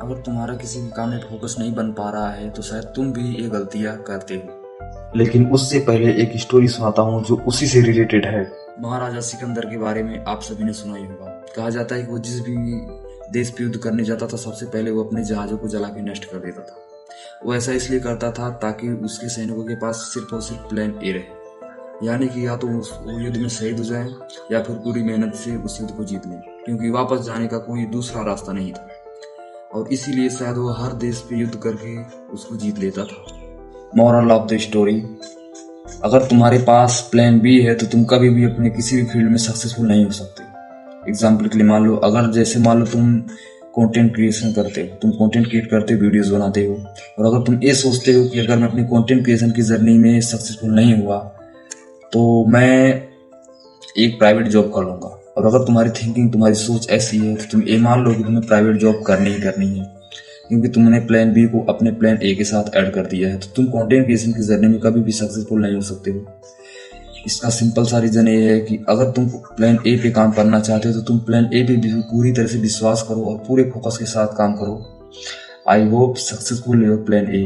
अगर तुम्हारा किसी भी काम में फोकस नहीं बन पा रहा है तो शायद तुम भी ये गलतियां करते हो। लेकिन उससे पहले एक स्टोरी सुनाता हूँ जो उसी से रिलेटेड है। महाराजा सिकंदर के बारे में आप सभी ने सुना ही होगा। कहा जाता है कि वो जिस भी देश पे युद्ध करने जाता था सबसे पहले वो अपने जहाज़ों को जला के नष्ट कर देता था। वो ऐसा इसलिए करता था ताकि उसके सैनिकों के पास सिर्फ और सिर्फ प्लान ए रहे, यानी कि या तो वो युद्ध में शहीद हो जाए या फिर पूरी मेहनत से उस युद्ध को जीत लें, क्योंकि वापस जाने का कोई दूसरा रास्ता नहीं था। और इसीलिए शायद वो हर देश पे युद्ध करके उसको जीत लेता था। मॉरल ऑफ द स्टोरी, अगर तुम्हारे पास प्लान बी है तो तुम कभी भी अपने किसी भी फील्ड में सक्सेसफुल नहीं हो सकते। एग्जाम्पल के लिए मान लो, मान लो तुम कंटेंट क्रिएशन करते हो, तुम कंटेंट क्रिएट करते हो, वीडियोस बनाते हो, और अगर तुम ये सोचते हो कि अगर मैं अपनी कंटेंट क्रिएशन की जर्नी में सक्सेसफुल नहीं हुआ तो मैं एक प्राइवेट जॉब कर लूंगा। और अगर तुम्हारी थिंकिंग, तुम्हारी सोच ऐसी है तो तुम ये मान लो कि तुम्हें प्राइवेट जॉब करनी ही करनी है, क्योंकि तुमने प्लान बी को अपने प्लान ए के साथ ऐड कर दिया है, तो तुम कंटेंट क्रिएशन की जर्नी में कभी भी सक्सेसफुल नहीं हो सकते हो। इसका सिंपल सा रीजन ये है कि अगर तुम प्लान ए पे काम करना चाहते हो तो तुम प्लान ए पे भी पूरी तरह से विश्वास करो और पूरे फोकस के साथ काम करो। I hope successful your plan A.